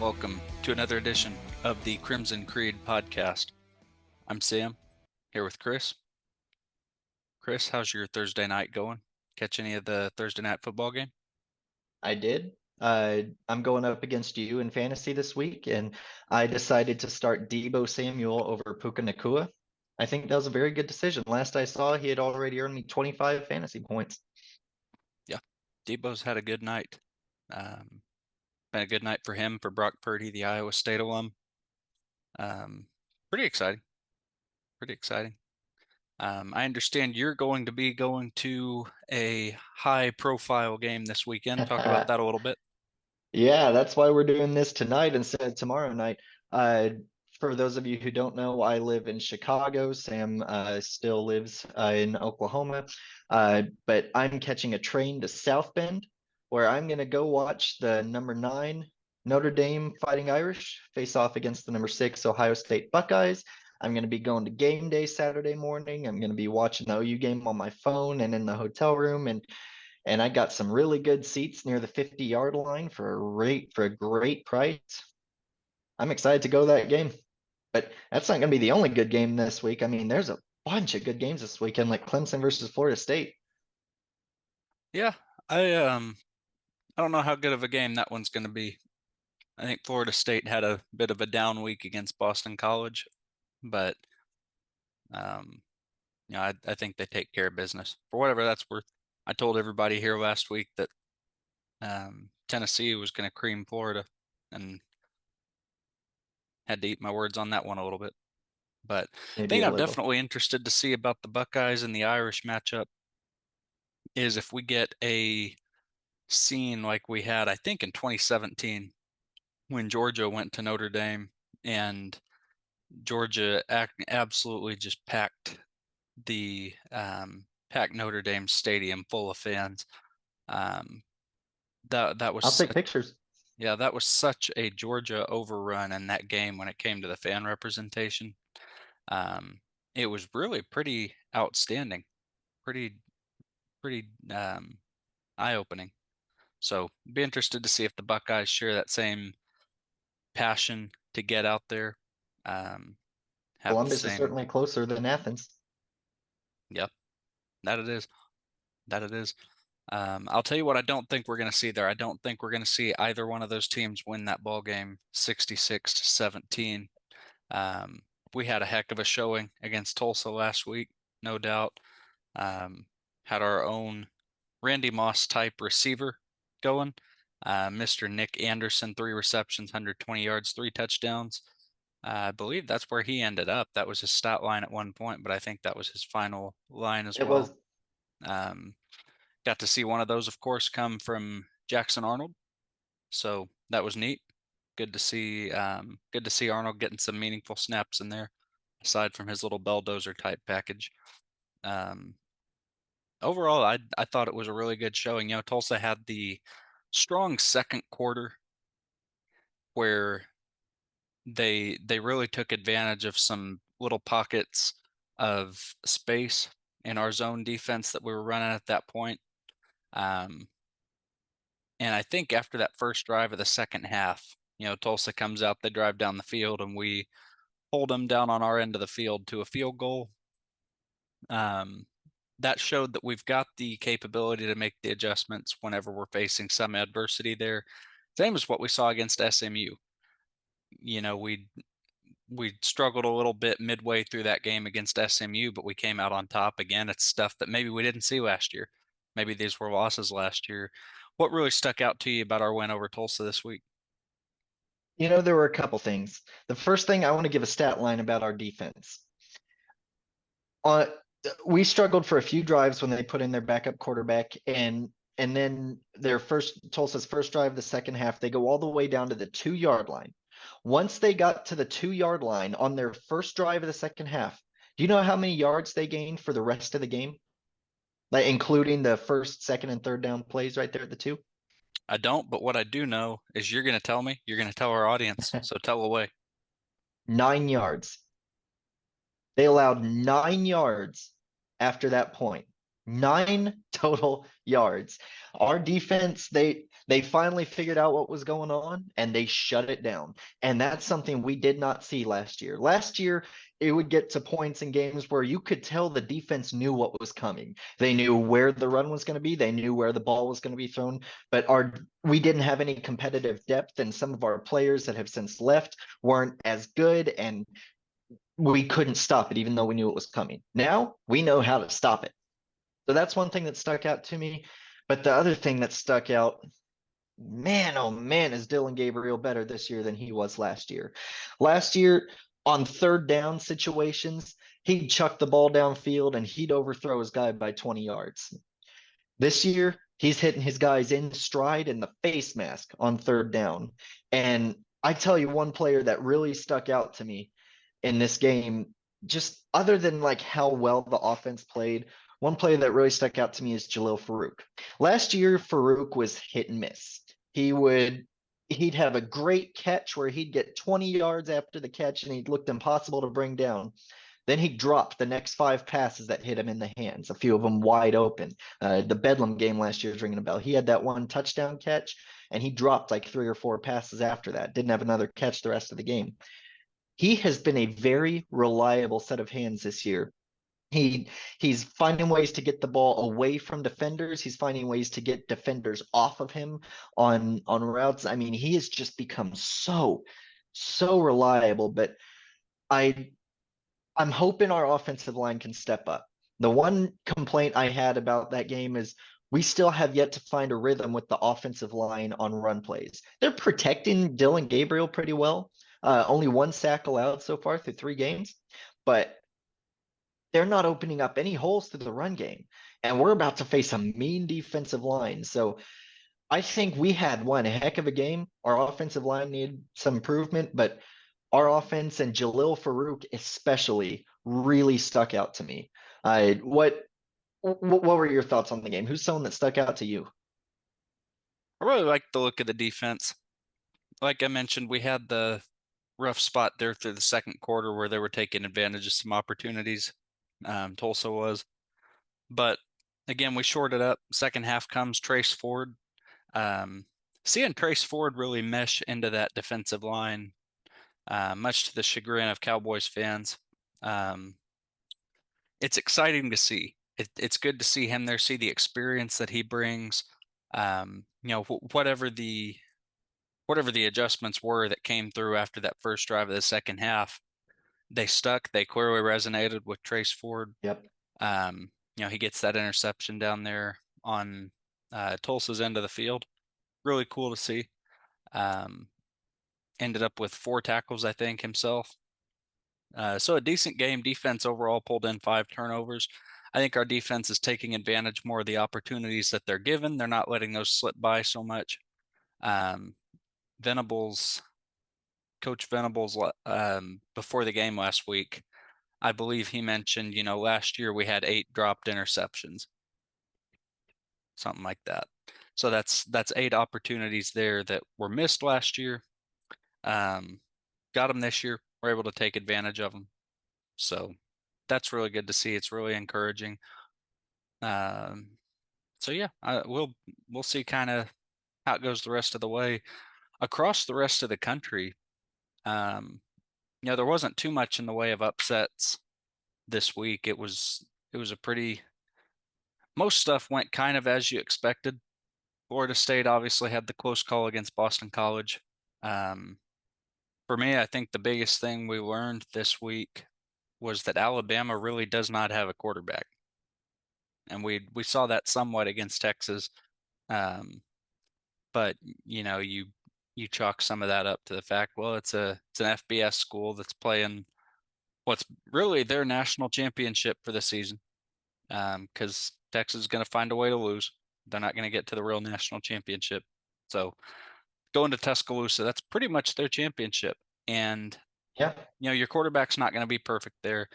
Welcome to another edition of the Crimson Creed podcast. I'm Sam, here with Chris. Chris, how's your Thursday night going? Catch any of the Thursday night football game? I did. I'm going up against you in fantasy this week, and I decided to start Debo Samuel over Puka Nakua. I think that was a very good decision. Last I saw, he had already earned me 25 fantasy points. Yeah, Debo's had a good night. Been a good night for him, for Brock Purdy, the Iowa State alum. Um, Pretty exciting. Pretty exciting. I understand you're going to be going to a high-profile game this weekend. Talk about that a little bit. Yeah, that's why we're doing this tonight instead of tomorrow night. Uh, for those of you who don't know, I live in Chicago. Sam still lives in Oklahoma. But I'm catching a train to South Bend, where I'm going to go watch the number 9 Notre Dame Fighting Irish face off against the number 6 Ohio State Buckeyes. I'm going to be going to game day Saturday morning. I'm going to be watching the OU game on my phone and in the hotel room, and I got some really good seats near the 50-yard line for a great price. I'm excited to go to that game. But that's not going to be the only good game this week. I mean, there's a bunch of good games this weekend, like Clemson versus Florida State. Yeah, I don't know how good of a game that one's going to be. I think Florida State had a bit of a down week against Boston College, but um, I think they take care of business for whatever that's worth. I told everybody here last week that Tennessee was going to cream Florida, and had to eat my words on that one a little bit. But Maybe thing a I'm little. definitely interested to see about the Buckeyes and the Irish matchup is if we get a scene like we had, I think, in 2017 when Georgia went to Notre Dame and Georgia absolutely just packed Notre Dame stadium full of fans. Um, that was I'll take pictures. yeah, that was such a Georgia overrun in that game when it came to the fan representation. Um, it was really pretty outstanding, pretty pretty eye-opening. So be interested to see if the Buckeyes share that same passion to get out there, um, have the Columbus is same. certainly closer than Athens. Yep, that it is. That it is. I'll tell you what I don't think we're going to see there. I don't think we're going to see either one of those teams win that ball game 66-17. We had a heck of a showing against Tulsa last week, no doubt. Um, had our own Randy Moss type receiver going. Mr. Nick Anderson, 3 receptions, 120 yards, 3 touchdowns. I believe that's where he ended up. That was his stat line at one point, but I think that was his final line as It well. was Um, Got to see one of those, of course, come from Jackson Arnold, so that was neat. Good to see. Good to see Arnold getting some meaningful snaps in there, aside from his little belldozer type package. Um, Overall, I thought it was a really good showing. Tulsa had the strong second quarter where they really took advantage of some little pockets of space in our zone defense that we were running at that point. Um, and I think after that first drive of the second half, Tulsa comes out, they drive down the field, and we hold them down on our end of the field to a field goal. Um, that showed that we've got the capability to make the adjustments whenever we're facing some adversity there. Same as what we saw against SMU. We struggled a little bit midway through that game against SMU, but we came out on top again. It's stuff that maybe we didn't see last year. Maybe these were losses last year. What really stuck out to you about our win over Tulsa this week? There were a couple things. The first thing, I want to give a stat line about our defense. Uh, we struggled for a few drives when they put in their backup quarterback, and then Tulsa's first drive, the second half, they go all the way down to the 2-yard line. Once they got to the 2-yard line on their first drive of the second half, do you know how many yards they gained for the rest of the game? Like including the first, second, and third down plays right there at the two? I don't, but what I do know is you're going to tell me, you're going to tell our audience. So tell away. 9 yards. They allowed 9 yards after that point. 9 total yards. Our defense, they finally figured out what was going on and they shut it down. And that's something we did not see last year. Last year, it would get to points in games where you could tell the defense knew what was coming. They knew where the run was going to be, they knew where the ball was going to be thrown, but our we didn't have any competitive depth, and some of our players that have since left weren't as good, and we couldn't stop it even though we knew it was coming. Now we know how to stop it. So that's one thing that stuck out to me. But the other thing that stuck out, man, oh man, is Dylan Gabriel better this year than he was last year. Last year, on third down situations, he'd chuck the ball downfield and he'd overthrow his guy by 20 yards. This year, he's hitting his guys in stride in the face mask on third down. And I tell you, one player that really stuck out to me in this game, just other than like how well the offense played, one player that really stuck out to me is Jalil Farouk. Last year, Farouk was hit and miss. He'd have a great catch where he'd get 20 yards after the catch and he'd looked impossible to bring down. Then he dropped the next 5 passes that hit him in the hands, a few of them wide open. The Bedlam game last year is ringing a bell. He had that one touchdown catch, and he dropped like 3 or 4 passes after that. Didn't have another catch the rest of the game. He has been a very reliable set of hands this year. He's finding ways to get the ball away from defenders. He's finding ways to get defenders off of him on routes. I mean, he has just become so reliable. But I I'm hoping our offensive line can step up. The one complaint I had about that game is we still have yet to find a rhythm with the offensive line on run plays. They're protecting Dylan Gabriel pretty well. Only 1 sack allowed so far through 3 games, but they're not opening up any holes to the run game. And we're about to face a mean defensive line. So I think we had one heck of a game. Our offensive line needed some improvement, but our offense and Jalil Farouk especially really stuck out to me. What were your thoughts on the game? Who's someone that stuck out to you? I really like the look of the defense. Like I mentioned, we had the rough spot there through the second quarter where they were taking advantage of some opportunities. Tulsa was, but again, we shorted up. Second half comes Trace Ford. Um, Seeing Trace Ford really mesh into that defensive line, much to the chagrin of Cowboys fans. Um, it's exciting to see. It's good to see him there, see the experience that he brings. Whatever the adjustments were that came through after that first drive of the second half, they stuck. They clearly resonated with Trace Ford. Yep. He gets that interception down there on Tulsa's end of the field. Really cool to see. Um, Ended up with 4 tackles, I think, himself. So a decent game. Defense overall pulled in 5 turnovers. I think our defense is taking advantage more of the opportunities that they're given. They're not letting those slip by so much. Um, Venables, Coach Venables, before the game last week, I believe he mentioned, last year we had 8 dropped interceptions, something like that. So that's 8 opportunities there that were missed last year. Got them this year. We're able to take advantage of them. So that's really good to see. It's really encouraging. Um, so yeah, we'll see kind of how it goes the rest of the way. Across the rest of the country, there wasn't too much in the way of upsets this week. It was a pretty most stuff went kind of as you expected. Florida State obviously had the close call against Boston College. Um, for me, I think the biggest thing we learned this week was that Alabama really does not have a quarterback, and we saw that somewhat against Texas. Um, but you chalk some of that up to the fact, well, it's an FBS school that's playing what's really their national championship for the season, because Texas is going to find a way to lose. They're not going to get to the real national championship. So going to Tuscaloosa, that's pretty much their championship. And Yeah. your quarterback's not going to be perfect there,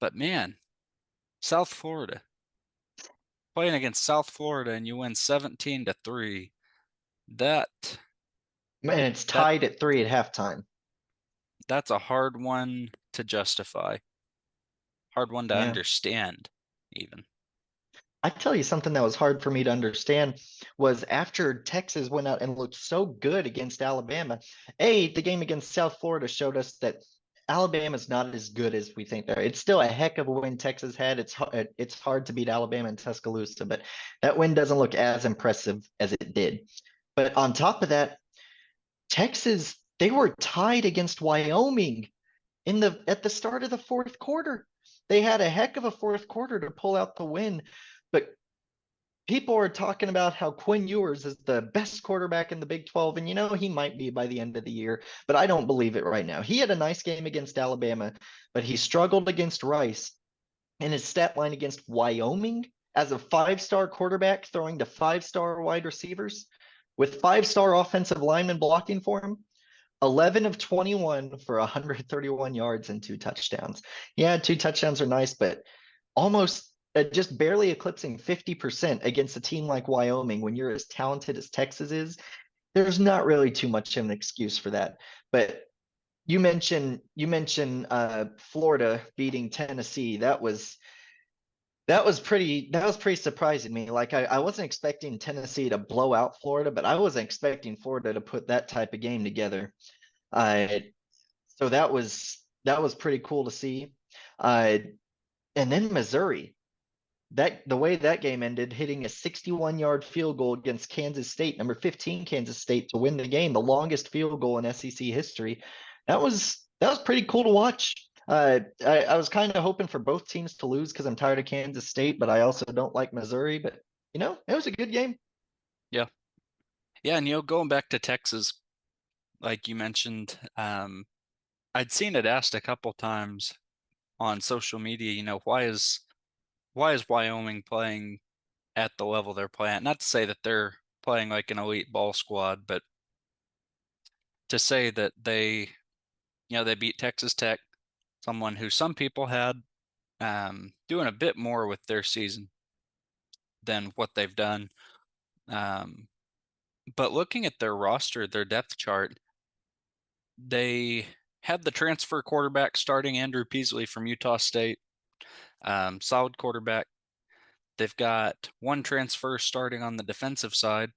but man, South Florida playing against South Florida and you win 17-3. That Man, it's that tied at 3 at halftime. that's a hard one to justify, hard one to Yeah. understand even. I tell you something that was hard for me to understand was after Texas went out and looked so good against Alabama. The game against South Florida showed us that Alabama's not as good as we think they are. It's still a heck of a win Texas had. It's hard to beat Alabama in Tuscaloosa, but that win doesn't look as impressive as it did. But on top of that, Texas, they were tied against Wyoming at the start of the fourth quarter. They had a heck of a fourth quarter to pull out the win, but people are talking about how Quinn Ewers is the best quarterback in the Big 12, and he might be by the end of the year, but I don't believe it right now. He had a nice game against Alabama, but he struggled against Rice, and his stat line against Wyoming as a five-star quarterback throwing to five-star wide receivers with five-star offensive linemen blocking for him. 11 of 21 for 131 yards and two touchdowns. Yeah, two touchdowns are nice, but almost just barely eclipsing 50% against a team like Wyoming when you're as talented as Texas is. There's not really too much of an excuse for that. But you mentioned Florida beating Tennessee. That was pretty surprising to me. Like I wasn't expecting Tennessee to blow out Florida, but I wasn't expecting Florida to put that type of game together. Uh, so that was pretty cool to see. Uh, and then Missouri, that the way that game ended, hitting a 61-yard field goal against Kansas State, number 15 Kansas State, to win the game, the longest field goal in SEC history. That was pretty cool to watch. I was kind of hoping for both teams to lose because I'm tired of Kansas State, but I also don't like Missouri. But it was a good game. Yeah. Yeah, and going back to Texas, like you mentioned, I'd seen it asked a couple times on social media, why is Wyoming playing at the level they're playing at? Not to say that they're playing like an elite ball squad, but to say that they beat Texas Tech, someone who some people had doing a bit more with their season than what they've done. Um, but looking at their roster, their depth chart, they had the transfer quarterback starting Andrew Peasley from Utah State, solid quarterback. They've got one transfer starting on the defensive side,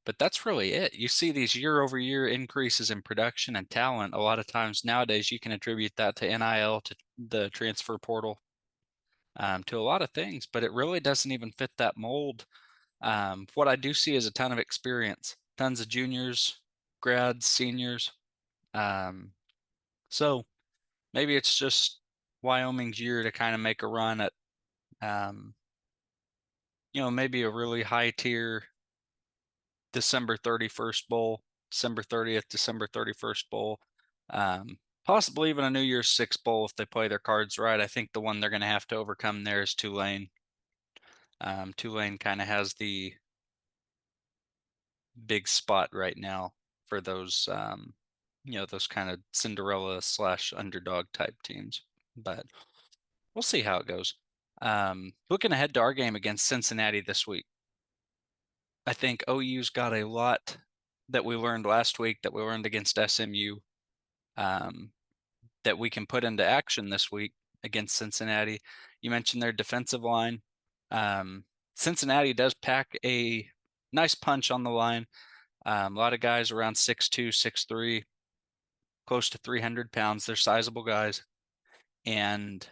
but that's really it. You see these year over year increases in production and talent. A lot of times nowadays, you can attribute that to NIL, to the transfer portal, to a lot of things, but it really doesn't even fit that mold. What I do see is a ton of experience, tons of juniors, grads, seniors. Um, so maybe it's just Wyoming's year to kind of make a run at, um, maybe a really high tier December 31st bowl, December 30th, December 31st bowl, possibly even a New Year's Six bowl if they play their cards right. I think the one they're going to have to overcome there is Tulane. Tulane kind of has the big spot right now for those kind of Cinderella slash underdog type teams. But we'll see how it goes. Looking ahead to our game against Cincinnati this week, I think OU's got a lot that we learned last week, that we learned against SMU, um, that we can put into action this week against Cincinnati. You mentioned their defensive line. Cincinnati does pack a nice punch on the line. A lot of guys around 6'2", 6'3", close to 300 pounds. They're sizable guys, and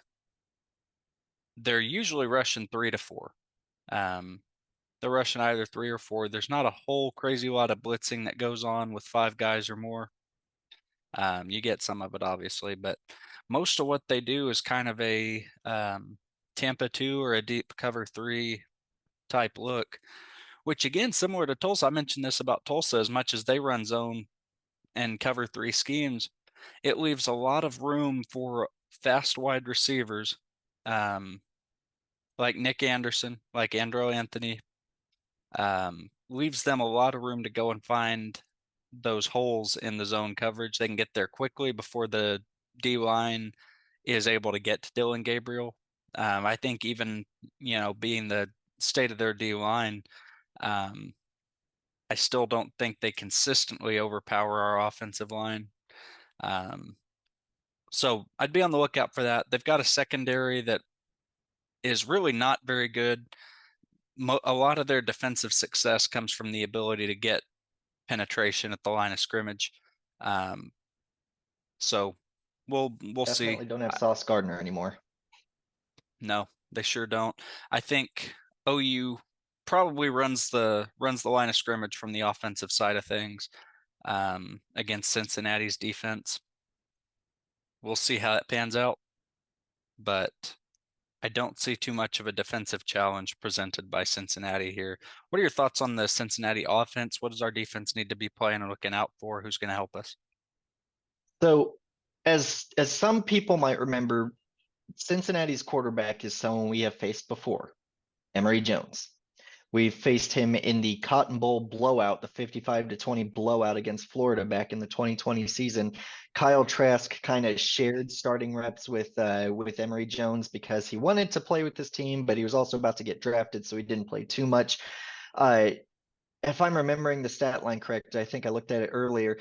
they're usually rushing 3 to 4. They're rushing either 3 or 4. There's not a whole crazy lot of blitzing that goes on with 5 guys or more. You get some of it, obviously, but most of what they do is kind of a Tampa 2 or a deep cover 3 type look, which, again, similar to Tulsa. I mentioned this about Tulsa. As much as they run zone and cover 3 schemes, it leaves a lot of room for fast wide receivers, like Nick Anderson, like Andrew Anthony. Leaves them a lot of room to go and find those holes in the zone coverage. They can get there quickly before the D line is able to get to Dylan Gabriel. I think even, being the state of their D line, I still don't think they consistently overpower our offensive line. So I'd be on the lookout for that. They've got a secondary that is really not very good. A lot of their defensive success comes from the ability to get penetration at the line of scrimmage. Um, so we'll see. Definitely don't have Sauce Gardner anymore. No, they sure don't. I think OU probably runs the line of scrimmage from the offensive side of things against Cincinnati's defense. We'll see how it pans out, but I don't see too much of a defensive challenge presented by Cincinnati here. What are your thoughts on the Cincinnati offense? What does our defense need to be playing and looking out for? Who's going to help us? So, as some people might remember, Cincinnati's quarterback is someone we have faced before, Emory Jones. We faced him in the Cotton Bowl blowout, the 55-20 blowout against Florida back in the 2020 season. Kyle Trask kind of shared starting reps with Emory Jones because he wanted to play with this team, but he was also about to get drafted, so he didn't play too much. If I'm remembering the stat line correct, I think I looked at it earlier.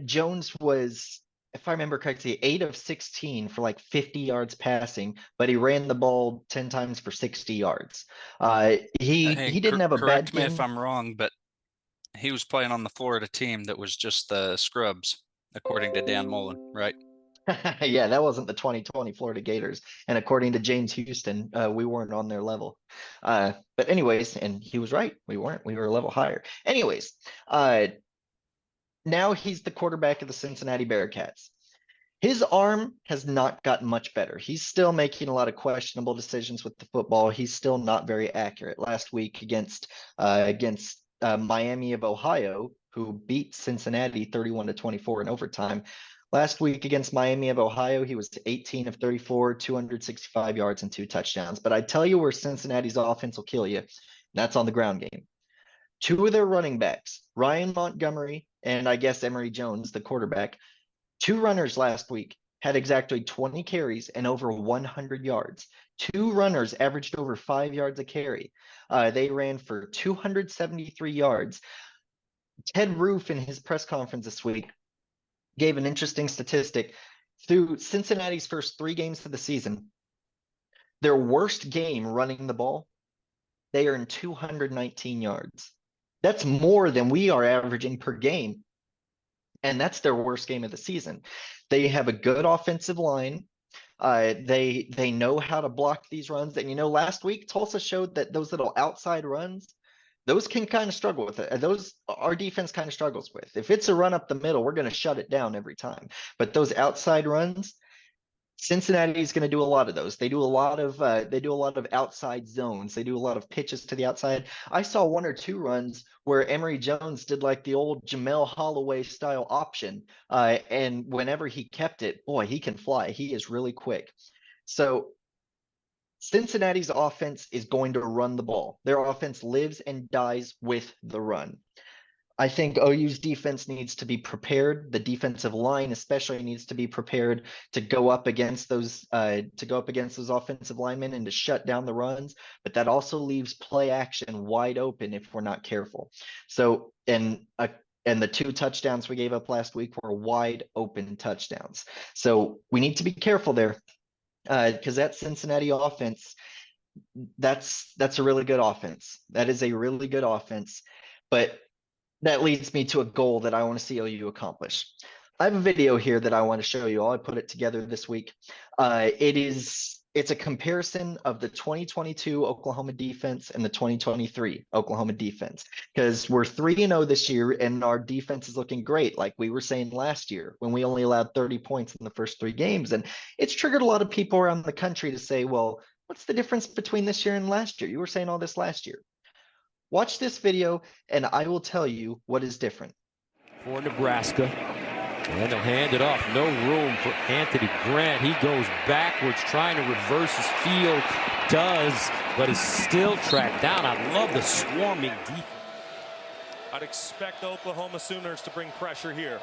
Jones was, if I remember correctly, 8 of 16 for like 50 yards passing, but he ran the ball 10 times for 60 yards. Hey, He didn't have a bad correct me if game. I'm wrong, but he was playing on the Florida team that was just the scrubs, according to Dan Mullen, right? Yeah, that wasn't the 2020 Florida Gators. And according to James Houston, we weren't on their level. But anyways, and he was right. We weren't. We were a level higher. Anyways, now he's the quarterback of the Cincinnati Bearcats. His arm has not gotten much better. He's still making a lot of questionable decisions with the football. He's still not very accurate. Last week against Miami of Ohio, who beat Cincinnati 31-24 in overtime. Last week against Miami of Ohio, he was 18 of 34, 265 yards and 2 touchdowns. But I tell you where Cincinnati's offense will kill you. That's on the ground game. 2 of their running backs, Ryan Montgomery and I guess Emory Jones, the quarterback, 2 runners last week had exactly 20 carries and over 100 yards. 2 runners averaged over 5 yards a carry. They ran for 273 yards. Ted Roof, in his press conference this week, gave an interesting statistic. Through Cincinnati's first 3 games of the season, their worst game running the ball, they earned 219 yards. That's more than we are averaging per game. And that's their worst game of the season. They have a good offensive line. They know how to block these runs. And last week Tulsa showed that those little outside runs, those can kind of struggle with it. Those our defense kind of struggles with. If it's a run up the middle, we're going to shut it down every time. But those outside runs, Cincinnati is going to do a lot of those. They do a lot of outside zones. They do a lot of pitches to the outside. I saw 1 or 2 runs where Emory Jones did like the old Jamel Holloway style option, and whenever he kept it, boy, he can fly. He is really quick. So Cincinnati's offense is going to run the ball. Their offense lives and dies with the run. I think OU's defense needs to be prepared. The defensive line especially needs to be prepared to go up against those offensive linemen and to shut down the runs. But that also leaves play action wide open if we're not careful. So and the 2 touchdowns we gave up last week were wide open touchdowns. So we need to be careful there because that Cincinnati offense, that's a really good offense. That is a really good offense, but that leads me to a goal that I want to see OU accomplish. I have a video here that I want to show you. I put it together this week. It's a comparison of the 2022 Oklahoma defense and the 2023 Oklahoma defense, because we're 3-0 this year and our defense is looking great, like we were saying last year when we only allowed 30 points in the first 3 games. And it's triggered a lot of people around the country to say, well, what's the difference between this year and last year? You were saying all this last year. Watch this video, and I will tell you what is different. For Nebraska, and they'll hand it off. No room for Anthony Grant. He goes backwards, trying to reverse his field. Does, but is still tracked down. I love the swarming defense. I'd expect the Oklahoma Sooners to bring pressure here.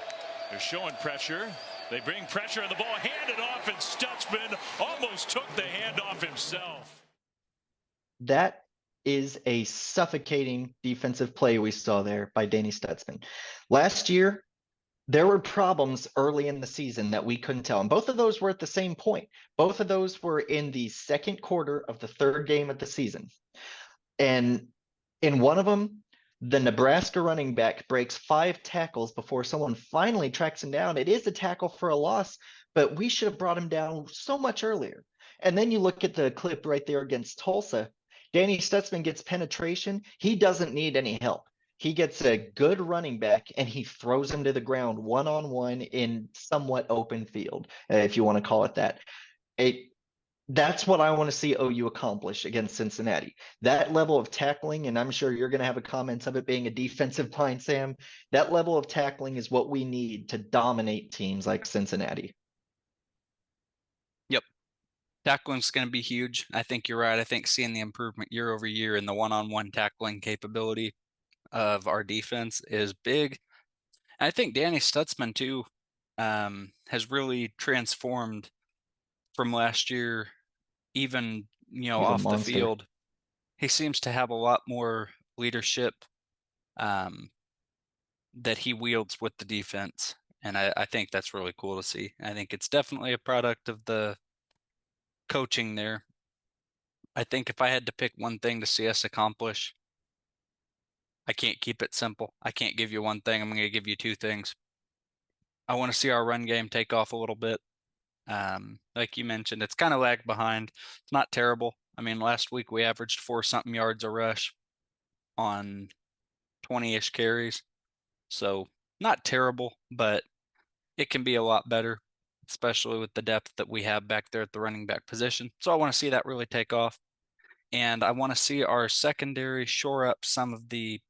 They're showing pressure. They bring pressure, and the ball handed off, and Stutzman almost took the handoff himself. That is a suffocating defensive play we saw there by Danny Stutzman. Last year, there were problems early in the season that we couldn't tell. And both of those were at the same point. Both of those were in the second quarter of the third game of the season. And in one of them, the Nebraska running back breaks 5 tackles before someone finally tracks him down. It is a tackle for a loss, but we should have brought him down so much earlier. And then you look at the clip right there against Tulsa. Danny Stutzman gets penetration. He doesn't need any help. He gets a good running back and he throws him to the ground one-on-one in somewhat open field, if you want to call it that. That's what I want to see OU accomplish against Cincinnati. That level of tackling, and I'm sure you're going to have a comment of it being a defensive line, Sam. That level of tackling is what we need to dominate teams like Cincinnati. Yep. Tackling's going to be huge. I think you're right. I think seeing the improvement year over year in the one-on-one tackling capability of our defense is big. And I think Danny Stutzman too has really transformed from last year, even He's a off the monster. field. He seems to have a lot more leadership that he wields with the defense. And I think that's really cool to see. I think it's definitely a product of the coaching there. I think if I had to pick one thing to see us accomplish, I can't keep it simple. I can't give you one thing. I'm going to give you two things. I want to see our run game take off a little bit. Like you mentioned, it's kind of lagged behind. It's not terrible. I mean, last week we averaged 4-something yards a rush on 20-ish carries. So not terrible, but it can be a lot better, especially with the depth that we have back there at the running back position. So I want to see that really take off. And I want to see our secondary shore up some of the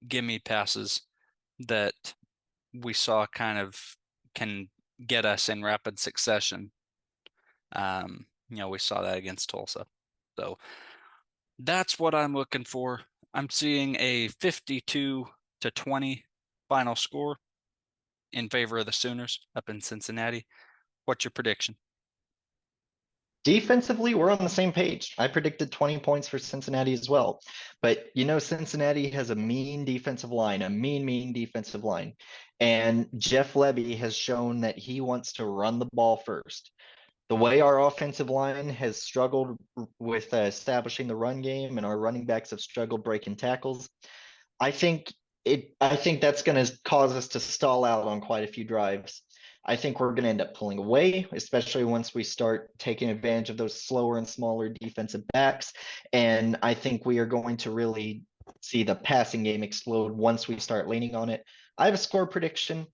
gimme passes that we saw kind of can get us in rapid succession. We saw that against Tulsa. So that's what I'm looking for. I'm seeing a 52-20 final score in favor of the Sooners up in Cincinnati. What's your prediction? Defensively, we're on the same page. I predicted 20 points for Cincinnati as well. But Cincinnati has a mean defensive line, a mean defensive line. And Jeff Levy has shown that he wants to run the ball first. The way our offensive line has struggled with establishing the run game and our running backs have struggled breaking tackles, I think that's going to cause us to stall out on quite a few drives. I think we're going to end up pulling away, especially once we start taking advantage of those slower and smaller defensive backs. And I think we are going to really see the passing game explode once we start leaning on it. I have a score prediction,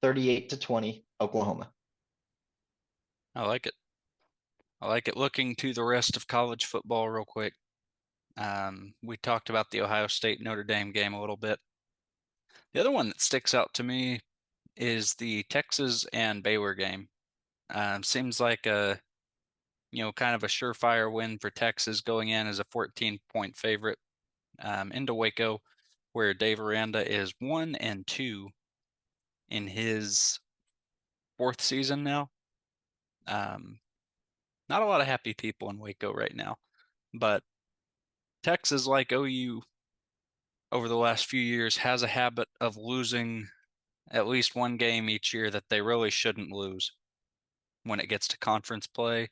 38-20, Oklahoma. I like it. I like it. Looking to the rest of college football real quick. We talked about the Ohio State Notre Dame game a little bit. The other one that sticks out to me is the Texas and Baylor game. Seems like a kind of a surefire win for Texas going in as a 14-point favorite into Waco, where Dave Aranda is 1-2 in his 4th season now. Not a lot of happy people in Waco right now, but Texas, like OU over the last few years, has a habit of losing at least one game each year that they really shouldn't lose when it gets to conference play.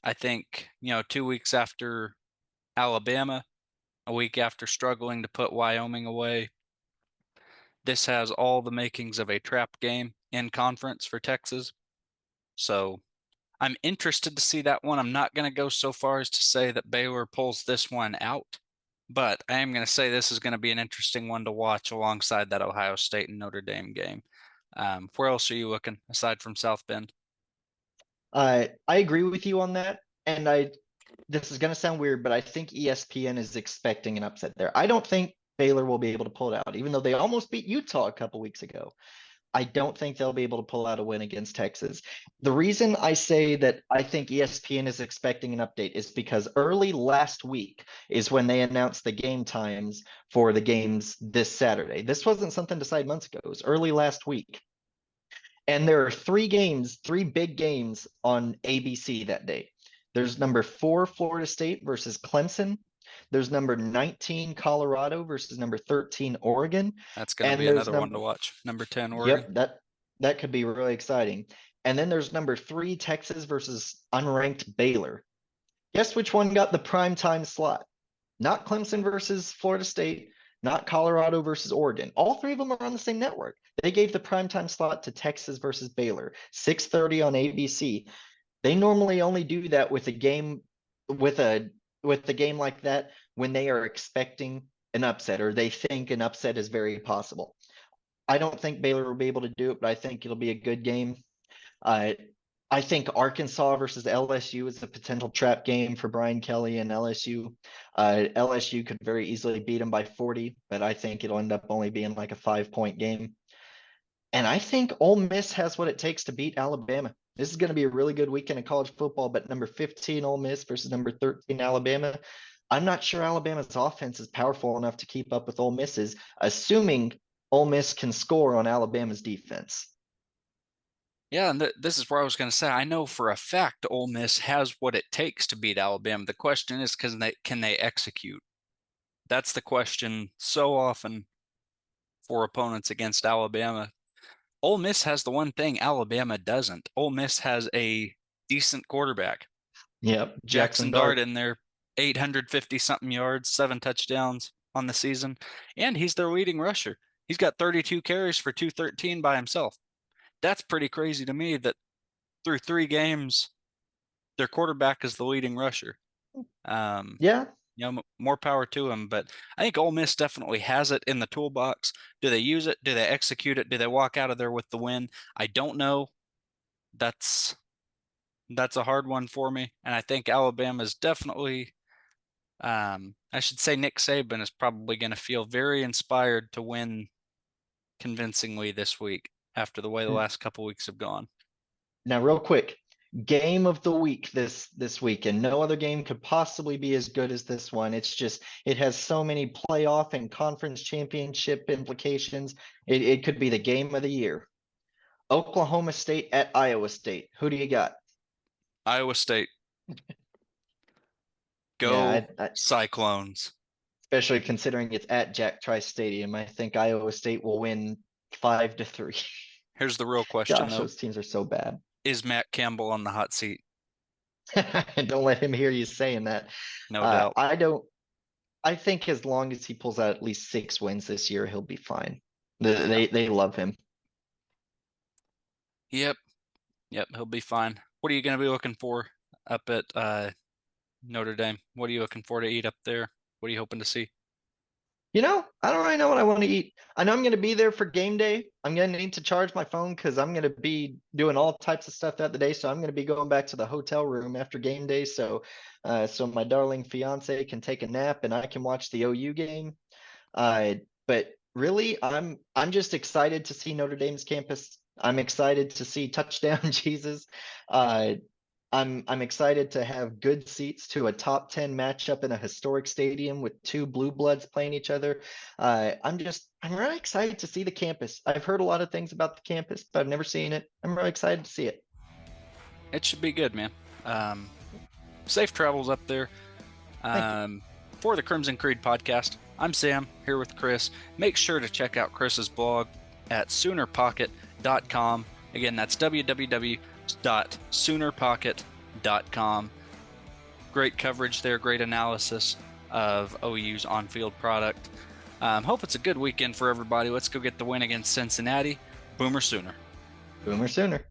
I think, 2 weeks after Alabama, a week after struggling to put Wyoming away, this has all the makings of a trap game in conference for Texas. So I'm interested to see that one. I'm not going to go so far as to say that Baylor pulls this one out, but I am going to say this is going to be an interesting one to watch alongside that Ohio State and Notre Dame game. Where else are you looking aside from South Bend? I agree with you on that. And this is going to sound weird, but I think ESPN is expecting an upset there. I don't think Baylor will be able to pull it out, even though they almost beat Utah a couple weeks ago. I don't think they'll be able to pull out a win against Texas. The reason I say that I think ESPN is expecting an update is because early last week is when they announced the game times for the games this Saturday. This wasn't something decided months ago. It was early last week. And there are 3 big games on ABC that day. There's number 4 Florida State versus Clemson. There's number 19 Colorado versus number 13 Oregon. That's going to And be there's another one to watch. Number 10 Oregon. Yep, that could be really exciting. And then there's number 3 Texas versus unranked Baylor. Guess which one got the primetime slot? Not Clemson versus Florida State, not Colorado versus Oregon. All 3 of them are on the same network. They gave the primetime slot to Texas versus Baylor, 6:30 on ABC. They normally only do that with a game with a game like that when they are expecting an upset or they think an upset is very possible. I don't think Baylor will be able to do it, but I think it'll be a good game. I think Arkansas versus LSU is a potential trap game for Brian Kelly and LSU. LSU could very easily beat them by 40, but I think it'll end up only being like a 5-point game. And I think Ole Miss has what it takes to beat Alabama. This is going to be a really good weekend of college football, but number 15 Ole Miss versus number 13 Alabama. I'm not sure Alabama's offense is powerful enough to keep up with Ole Miss's, assuming Ole Miss can score on Alabama's defense. Yeah, and this is where I was going to say, I know for a fact Ole Miss has what it takes to beat Alabama. The question is, can they execute? That's the question so often for opponents against Alabama. Ole Miss has the one thing Alabama doesn't. Ole Miss has a decent quarterback. Yep, Jackson Dart in there, 850-something yards, 7 touchdowns on the season, and he's their leading rusher. He's got 32 carries for 213 by himself. That's pretty crazy to me that through 3 games, their quarterback is the leading rusher. Yeah. More power to him. But I think Ole Miss definitely has it in the toolbox. Do they use it? Do they execute it? Do they walk out of there with the win? I don't know. That's a hard one for me. And I think Alabama's definitely, I should say Nick Saban is probably going to feel very inspired to win convincingly this week after the way the last couple weeks have gone. Now, real quick, game of the week this week, and no other game could possibly be as good as this one. It's just, it has so many playoff and conference championship implications. It could be the game of the year. Oklahoma State at Iowa State. Who do you got? Iowa State. Go yeah, Cyclones. Especially considering it's at Jack Trice Stadium. I think Iowa State will win 5-3. Here's the real question, Gosh, though. those teams are so bad. Is Matt Campbell on the hot seat? Don't let him hear you saying that. No doubt. I think as long as he pulls out at least 6 wins this year, he'll be fine. They love him. Yep, he'll be fine. What are you going to be looking for up at Notre Dame? What are you looking for to eat up there? What are you hoping to see? I don't really know what I want to eat. I know I'm going to be there for game day. I'm going to need to charge my phone because I'm going to be doing all types of stuff throughout the day. So I'm going to be going back to the hotel room after game day. So my darling fiance can take a nap and I can watch the OU game. But really, I'm just excited to see Notre Dame's campus. I'm excited to see touchdown Jesus. I'm excited to have good seats to a top 10 matchup in a historic stadium with 2 blue bloods playing each other. I'm really excited to see the campus. I've heard a lot of things about the campus, but I've never seen it. I'm really excited to see it. It should be good, man. Safe travels up there. For the Crimson Creed podcast, I'm Sam, here with Chris. Make sure to check out Chris's blog at SoonerPocket.com. Again, that's www.SoonerPocket.com. Great coverage there, great analysis of OU's on-field product. Hope it's a good weekend for everybody. Let's go get the win against Cincinnati. Boomer Sooner. Boomer Sooner.